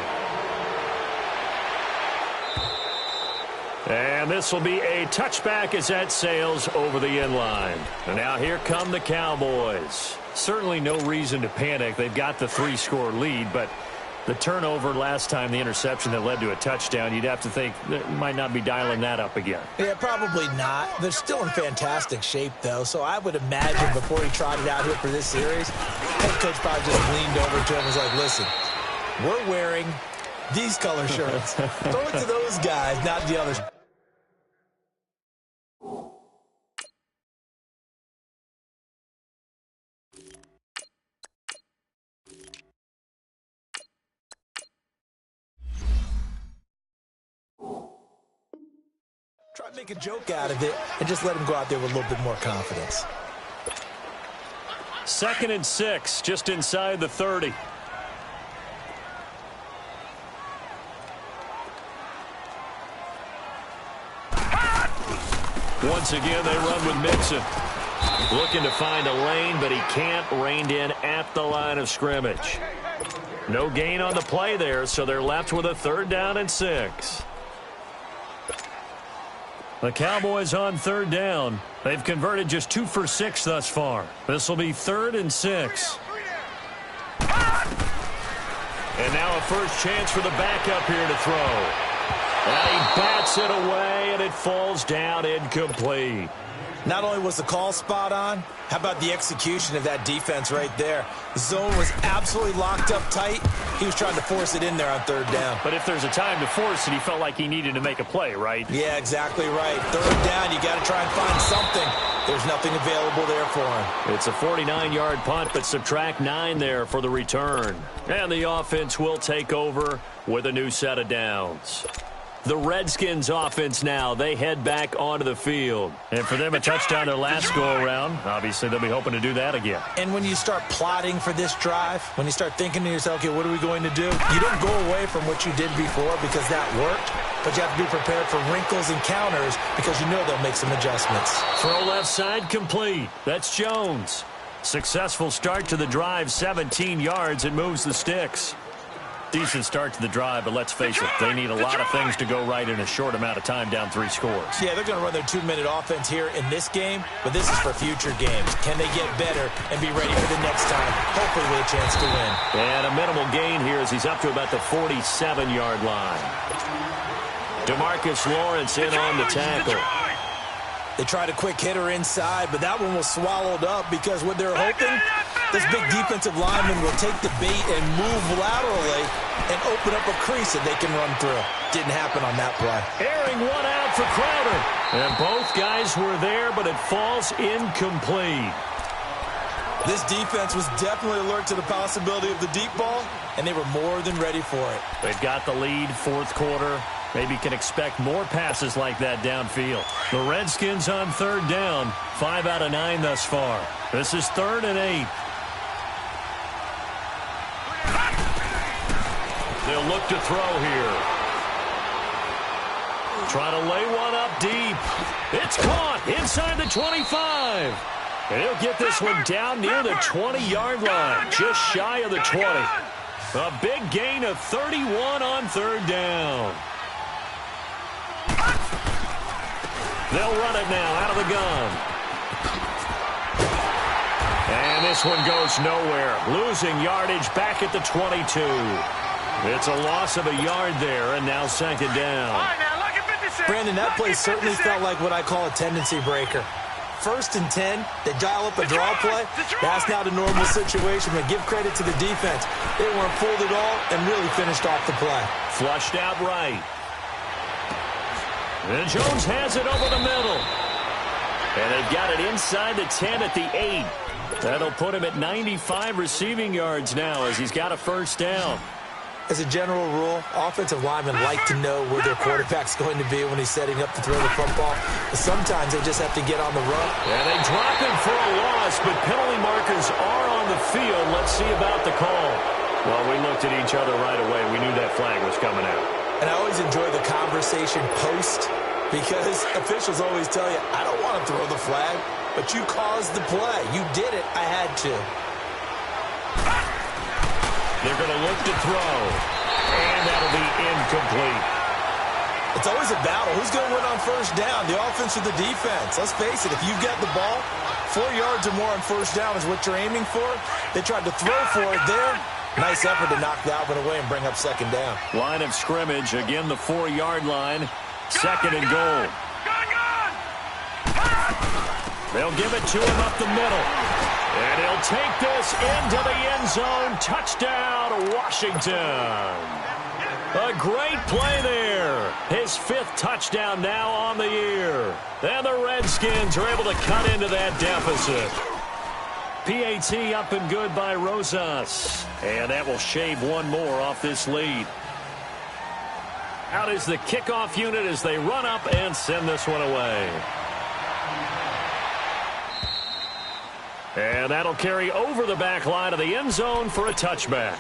And this will be a touchback as that sails over the end line. And now here come the Cowboys. Certainly no reason to panic. They've got the 3-score lead, but the turnover last time, the interception that led to a touchdown, you'd have to think they might not be dialing that up again. Yeah, probably not. They're still in fantastic shape, though, so I would imagine before he trotted out here for this series, head coach probably just leaned over to him and was like, listen, we're wearing these color shirts. Throw it to those guys, not the others. Try to make a joke out of it and just let him go out there with a little bit more confidence. 2nd and 6, just inside the 30. Once again, they run with Mixon. Looking to find a lane, but he can't. Reined in at the line of scrimmage. No gain on the play there, so they're left with a 3rd down and 6. The Cowboys on 3rd down. They've converted just 2 for 6 thus far. This will be 3rd and 6. And now a first chance for the backup here to throw. And he bats it away, and it falls down incomplete. Not only was the call spot on, how about the execution of that defense right there? The zone was absolutely locked up tight. He was trying to force it in there on 3rd down. But if there's a time to force it, he felt like he needed to make a play, right? Yeah, exactly right. 3rd down, you got to try and find something. There's nothing available there for him. It's a 49-yard punt, but subtract 9 there for the return. And the offense will take over with a new set of downs. The Redskins offense now, they head back onto the field. And for them, a touchdown their last go-around. Obviously, they'll be hoping to do that again. And when you start plotting for this drive, when you start thinking to yourself, okay, what are we going to do? You don't go away from what you did before because that worked, but you have to be prepared for wrinkles and counters because you know they'll make some adjustments. Throw left side complete. That's Jones. Successful start to the drive, 17 yards, and moves the sticks. Decent start to the drive, but let's face it, they need a lot of things to go right in a short amount of time down 3 scores. Yeah, they're going to run their 2-minute offense here in this game, but this is for future games. Can they get better and be ready for the next time, hopefully with a chance to win? And a minimal gain here as he's up to about the 47-yard line. DeMarcus Lawrence in on the tackle. They tried a quick hitter inside, but that one was swallowed up because what they're hoping, this big defensive lineman will take the bait and move laterally and open up a crease that they can run through. Didn't happen on that play. Airing one out for Crowder. And both guys were there, but it falls incomplete. This defense was definitely alert to the possibility of the deep ball, and they were more than ready for it. They've got the lead, 4th quarter. Maybe can expect more passes like that downfield. The Redskins on 3rd down, 5 out of 9 thus far. This is 3rd and 8. They'll look to throw here. Try to lay one up deep. It's caught inside the 25. And he'll get this one down near the 20-yard line, just shy of the 20. A big gain of 31 on 3rd down. They'll run it now out of the gun. And this one goes nowhere. Losing yardage back at the 22. It's a loss of a yard there, and now 2nd down. Brandon, that play certainly felt like what I call a tendency breaker. 1st and 10, they dial up a draw play. That's not a normal situation, but give credit to the defense. They weren't fooled at all and really finished off the play. Flushed out right. And Jones has it over the middle. And they've got it inside the 10 at the 8. That'll put him at 95 receiving yards now as he's got a 1st down. As a general rule, offensive linemen like to know where their quarterback's going to be when he's setting up to throw the football. But sometimes they just have to get on the run. And they drop him for a loss, but penalty markers are on the field. Let's see about the call. Well, we looked at each other right away. We knew that flag was coming out. And I always enjoy the conversation post because officials always tell you, I don't want to throw the flag, but you caused the play. You did it. I had to. They're going to look to throw, and that'll be incomplete. It's always a battle. Who's going to win on 1st down, the offense or the defense? Let's face it, if you've got the ball, 4 yards or more on 1st down is what you're aiming for. They tried to throw for it there. Nice effort to knock that one away and bring up 2nd down. Line of scrimmage, again the 4-yard line, 2nd and goal. They'll give it to him up the middle. And he'll take this into the end zone. Touchdown, Washington. A great play there. His 5th touchdown now on the year. And the Redskins are able to cut into that deficit. PAT up and good by Rosas. And that will shave one more off this lead. Out is the kickoff unit as they run up and send this one away. And that'll carry over the back line of the end zone for a touchback.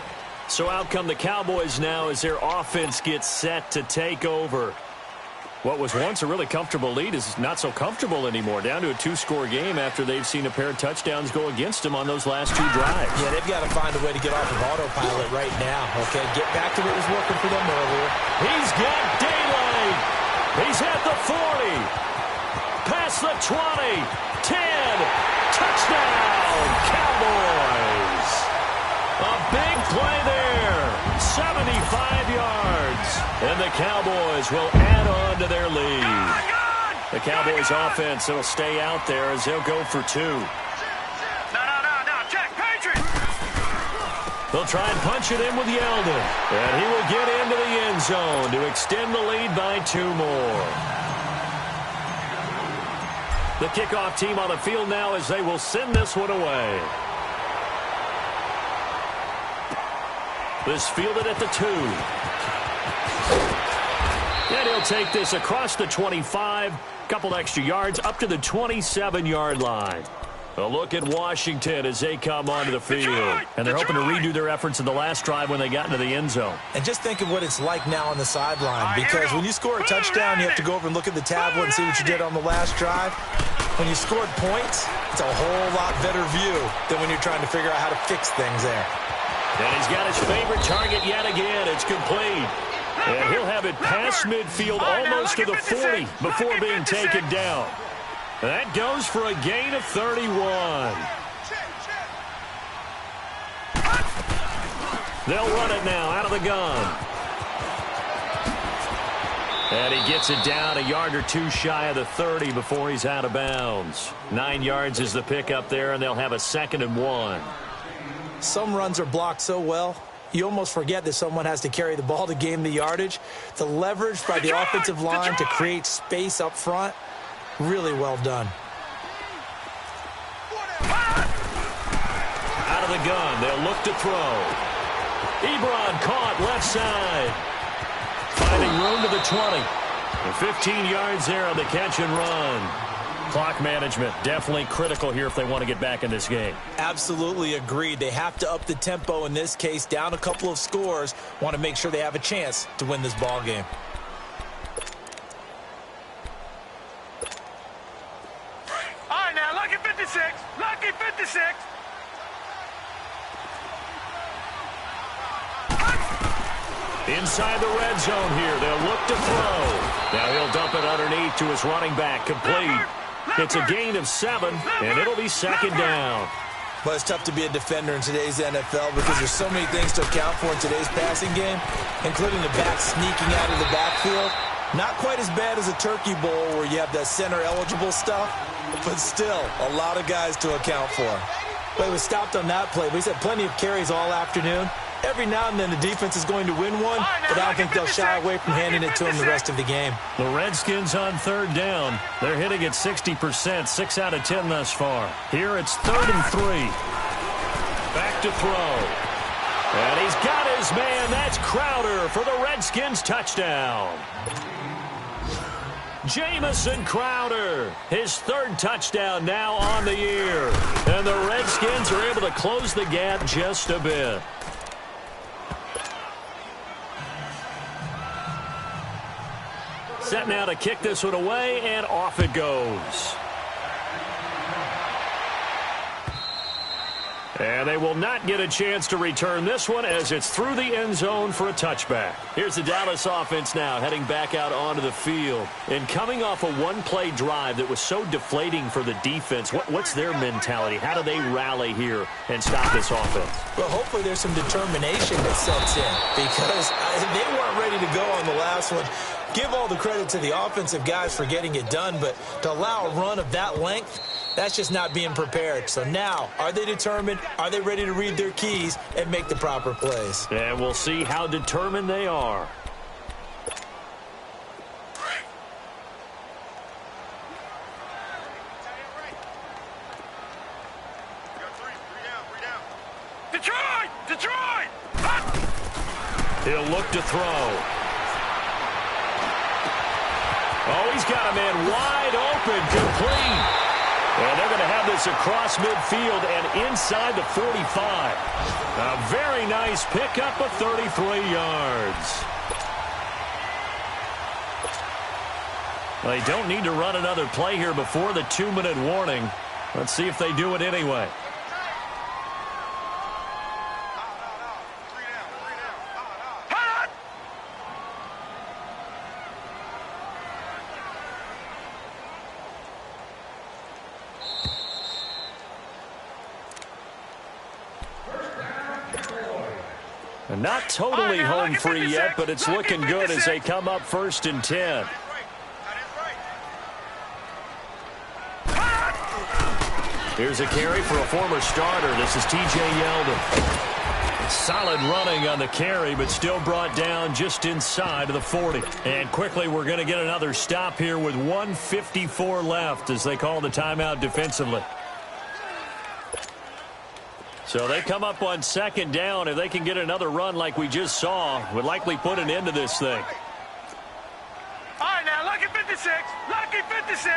So out come the Cowboys now as their offense gets set to take over. What was once a really comfortable lead is not so comfortable anymore. Down to a 2-score game after they've seen a pair of touchdowns go against them on those last 2 drives. Yeah, they've got to find a way to get off of autopilot right now. Okay, get back to what was working for them earlier. He's got daylight. He's at the 40. Past the 20. 10. Touchdown, Cowboys. A big play there. 75 yards. And the Cowboys will add on to their lead. The Cowboys offense will stay out there as they'll go for 2. No, check, Patriots. They'll try and punch it in with Yeldon. And he will get into the end zone to extend the lead by 2 more. The kickoff team on the field now as they will send this one away. This fielded at the 2. And he'll take this across the 25. Couple extra yards up to the 27-yard line. A look at Washington as they come onto the field. And they're hoping to redo their efforts in the last drive when they got into the end zone. And just think of what it's like now on the sideline. Because when you score a touchdown, you have to go over and look at the tablet and see what you did on the last drive. When you scored points, it's a whole lot better view than when you're trying to figure out how to fix things there. And he's got his favorite target yet again. It's complete. And he'll have it past midfield almost to the 40 before being taken down. That goes for a gain of 31. They'll run it now out of the gun. And he gets it down a yard or two shy of the 30 before he's out of bounds. 9 yards is the pickup there, and they'll have a 2nd and 1. Some runs are blocked so well, you almost forget that someone has to carry the ball to gain the yardage. The leverage by the offensive line to create space up front, really well done. Out of the gun, they'll look to throw. Ebron caught left side. Finding room to the 20. And 15 yards there on the catch and run. Clock management definitely critical here if they want to get back in this game. Absolutely agreed. They have to up the tempo in this case, down a couple of scores. Want to make sure they have a chance to win this ball game. All right, now, lucky 56. Lucky 56. Inside the red zone here. They'll look to throw. Now he'll dump it underneath to his running back. Complete. It's a gain of 7, and it'll be 2nd down. But it's tough to be a defender in today's NFL because there's so many things to account for in today's passing game, including the back sneaking out of the backfield. Not quite as bad as a turkey bowl where you have that center-eligible stuff, but still a lot of guys to account for. Well, he was stopped on that play, but he's had plenty of carries all afternoon. Every now and then the defense is going to win one, but I don't think they'll shy away from handing it to him the rest of the game. The Redskins on 3rd down. They're hitting at 60%, 6 out of 10 thus far. Here it's 3rd and 3. Back to throw. And he's got his man. That's Crowder for the Redskins touchdown. Jamison Crowder, his 3rd touchdown now on the year. And the Redskins are able to close the gap just a bit. Set now to kick this one away, and off it goes. And they will not get a chance to return this one as it's through the end zone for a touchback. Here's the Dallas offense now heading back out onto the field. And coming off a one-play drive that was so deflating for the defense, what's their mentality? How do they rally here and stop this offense? Well, hopefully there's some determination that sets in because they weren't ready to go on the last one. Give all the credit to the offensive guys for getting it done, but to allow a run of that length, that's just not being prepared. So now, are they determined? Are they ready to read their keys and make the proper plays? And we'll see how determined they are. Detroit! Detroit! He'll look to throw. Oh, he's got a man wide open, complete. And they're going to have this across midfield and inside the 45. A very nice pickup of 33 yards. Well, they don't need to run another play here before the 2-minute warning. Let's see if they do it anyway. And not totally home free yet, but it's looking good as they come up 1st and 10. Here's a carry for a former starter. This is T.J. Yeldon. Solid running on the carry, but still brought down just inside of the 40. And quickly, we're going to get another stop here with 1:54 left as they call the timeout defensively. So they come up on 2nd down. If they can get another run like we just saw, would likely put an end to this thing. All right, now, lucky 56. Lucky 56.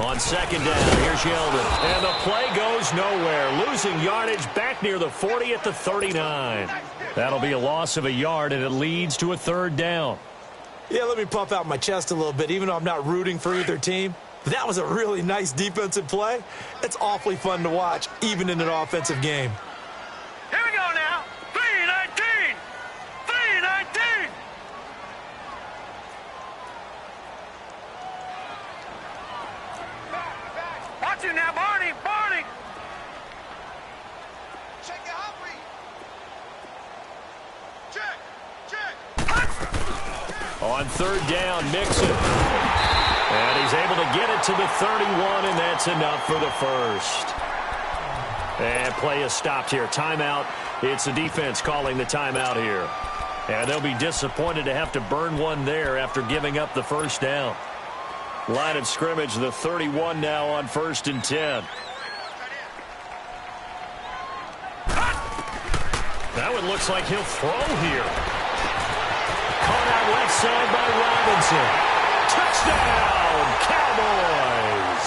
On 2nd down, here's Yeldon. And the play goes nowhere. Losing yardage back near the 40 at the 39. That'll be a loss of a yard, and it leads to a 3rd down. Yeah, let me puff out my chest a little bit. Even though I'm not rooting for either team, That was a really nice defensive play. It's awfully fun to watch, even in an offensive game. Here we go now. 3-19. 3-19. Watch it now, Barney. Barney. Check it, Humphrey. Check. On third down, Mixon. And he's able to get it to the 31, and that's enough for the first. And play is stopped here. Timeout. It's the defense calling the timeout here. And they'll be disappointed to have to burn one there after giving up the first down. Line of scrimmage, the 31 now on 1st and 10. That one looks like he'll throw here. Caught out left side by Robinson. Touchdown, Cowboys!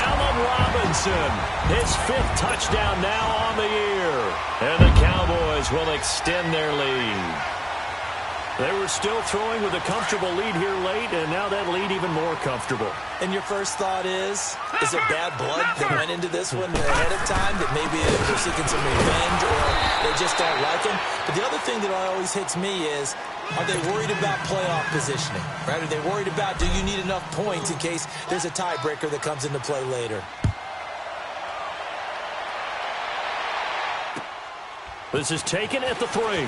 Allen Robinson, his 5th touchdown now on the year. And the Cowboys will extend their lead. They were still throwing with a comfortable lead here late, and now that lead even more comfortable. And your first thought is it bad blood that went into this one ahead of time, that maybe they're seeking some revenge or they just don't like him? But the other thing that always hits me is, are they worried about playoff positioning? Right? Are they worried about, do you need enough points in case there's a tiebreaker that comes into play later? This is taken at the 3.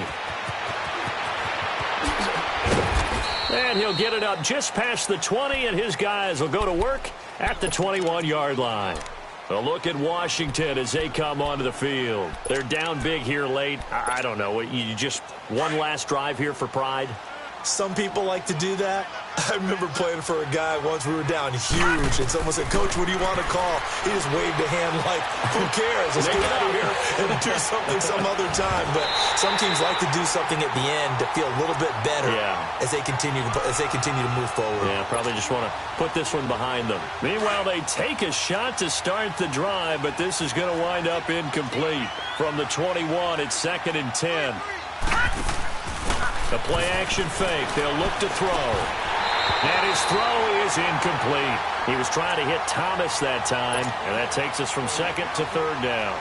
And he'll get it up just past the 20, and his guys will go to work at the 21-yard line. A look at Washington as they come onto the field. They're down big here late. I don't know. You just one last drive here for pride? Some people like to do that. I remember playing for a guy once. We were down huge, and someone said, "Coach, what do you want to call?" He just waved a hand like, "Who cares? Let's get out of here and do something some other time." But some teams like to do something at the end to feel a little bit better as they continue to move forward. Yeah, probably just want to put this one behind them. Meanwhile, they take a shot to start the drive, but this is going to wind up incomplete. From the 21, it's 2nd and 10. The play-action fake. They'll look to throw. And his throw is incomplete. He was trying to hit Thomas that time, and that takes us from 2nd to 3rd down.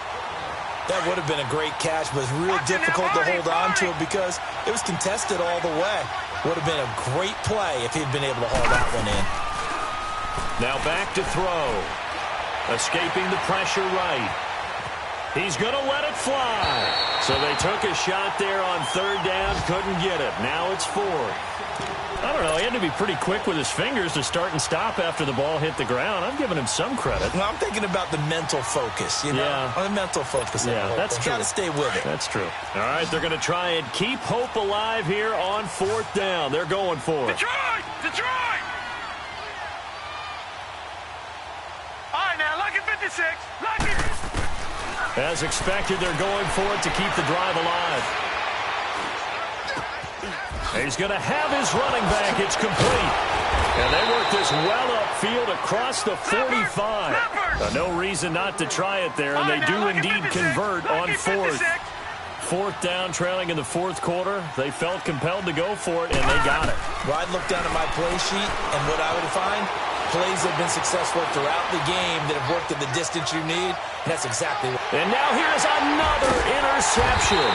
That would have been a great catch, but it's real difficult to hold on to it because it was contested all the way. Would have been a great play if he'd been able to haul that one in. Now back to throw. Escaping the pressure right. He's going to let it fly. So they took a shot there on 3rd down, couldn't get it. Now it's 4th. I don't know, he had to be pretty quick with his fingers to start and stop after the ball hit the ground. I'm giving him some credit. Well, I'm thinking about the mental focus, you know? Yeah. The mental focus. Yeah, that's true. Got to stay with it. That's true. All right, they're going to try and keep hope alive here on 4th down. They're going for it. Detroit! Detroit! All right, now, lucky 56. Lucky. As expected, they're going for it to keep the drive alive. He's going to have his running back. It's complete. And they work this well upfield across the 45. No reason not to try it there, and they do indeed convert on 4th. 4th down, trailing in the 4th quarter. They felt compelled to go for it, and they got it. Well, I'd look down at my play sheet, and what I would find, plays have been successful throughout the game that have worked at the distance you need. That's exactly what. And now here's another interception.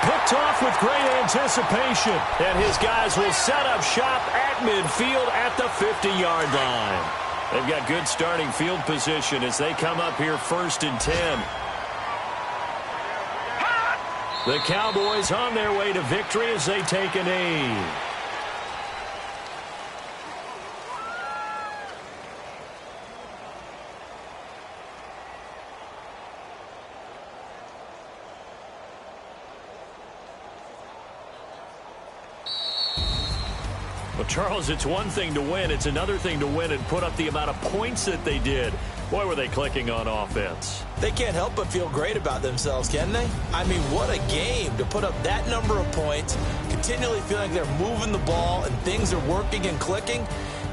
Picked off with great anticipation. And his guys will set up shop at midfield at the 50-yard line. They've got good starting field position as they come up here 1st and 10. The Cowboys on their way to victory as they take a knee. Well, Charles, it's one thing to win. It's another thing to win and put up the amount of points that they did. Boy, were they clicking on offense. They can't help but feel great about themselves, can they? I mean, what a game to put up that number of points, continually feeling like they're moving the ball and things are working and clicking.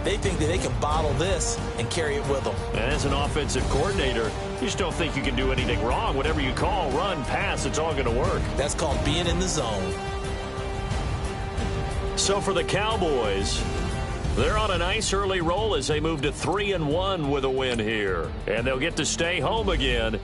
They think that they can bottle this and carry it with them. And as an offensive coordinator, you just don't think you can do anything wrong. Whatever you call, run, pass, it's all going to work. That's called being in the zone. So for the Cowboys, They're on a nice early roll as they move to 3-1 with a win here. And they'll get to stay home again.